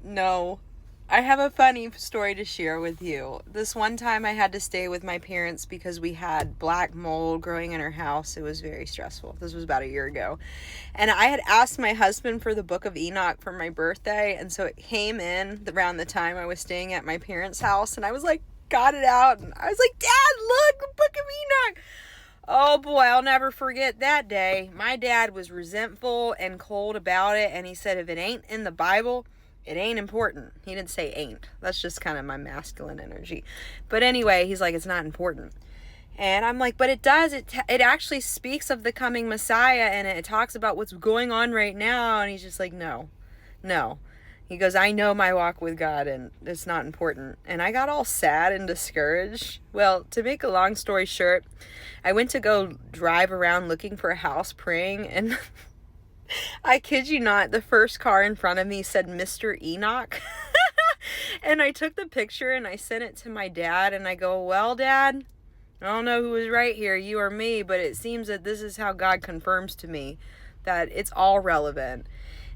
No. I have a funny story to share with you. This one time I had to stay with my parents because we had black mold growing in our house. It was very stressful. This was about a year ago. And I had asked my husband for the Book of Enoch for my birthday. And so it came in around the time I was staying at my parents' house. And I was like, got it out. And I was like, Dad, look, the Book of Enoch. Oh boy, I'll never forget that day. My dad was resentful and cold about it, and he said, if it ain't in the Bible, it ain't important. He didn't say ain't. That's just kind of my masculine energy. But anyway, he's like, it's not important. And I'm like, but it does. It actually speaks of the coming Messiah, and it talks about what's going on right now. And he's just like, no, no. He goes, I know my walk with God, and it's not important. And I got all sad and discouraged. Well, to make a long story short, I went to go drive around looking for a house praying, and I kid you not, the first car in front of me said Mr. Enoch. And I took the picture and I sent it to my dad, and I go, well, Dad, I don't know who was right here, you or me, but it seems that this is how God confirms to me that it's all relevant.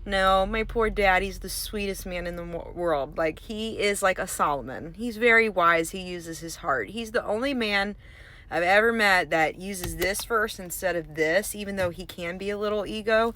No, my poor daddy's the sweetest man in the world. Like, he is like a Solomon. He's very wise. He uses his heart. He's the only man I've ever met that uses this verse instead of this, even though he can be a little ego.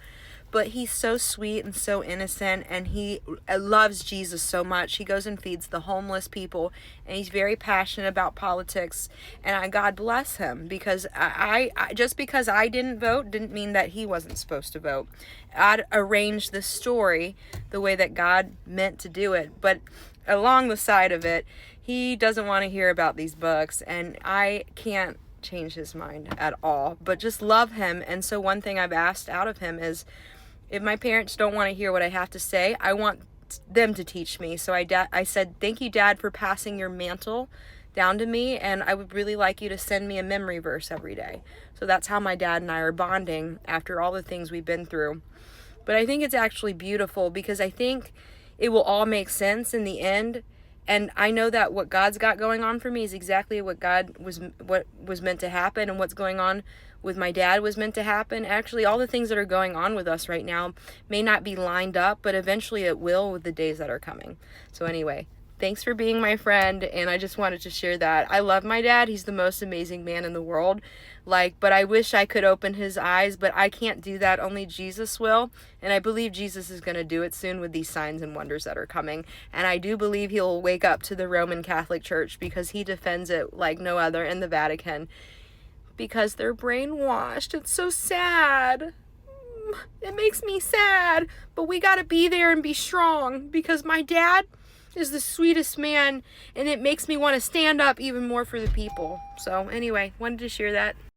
But he's so sweet and so innocent, and he loves Jesus so much. He goes and feeds the homeless people, and he's very passionate about politics. And God bless him, because I just because I didn't vote didn't mean that he wasn't supposed to vote. God arranged the story the way that God meant to do it. But along the side of it, he doesn't want to hear about these books, and I can't change his mind at all, but just love him. And so one thing I've asked out of him is, if my parents don't want to hear what I have to say, I want them to teach me. So I said, thank you, Dad, for passing your mantle down to me, and I would really like you to send me a memory verse every day. So that's how my dad and I are bonding after all the things we've been through. But I think it's actually beautiful, because I think it will all make sense in the end. And I know that what God's got going on for me is exactly what was meant to happen, and what's going on with my dad was meant to happen. Actually, all the things that are going on with us right now may not be lined up, but eventually it will with the days that are coming. So anyway, thanks for being my friend, and I just wanted to share that. I love my dad. He's the most amazing man in the world. But I wish I could open his eyes, but I can't do that. Only Jesus will. And I believe Jesus is going to do it soon with these signs and wonders that are coming. And I do believe he'll wake up to the Roman Catholic Church, because he defends it like no other, in the Vatican, because they're brainwashed. It's so sad. It makes me sad. But we got to be there and be strong, because my dad is the sweetest man, and it makes me want to stand up even more for the people. So anyway, wanted to share that.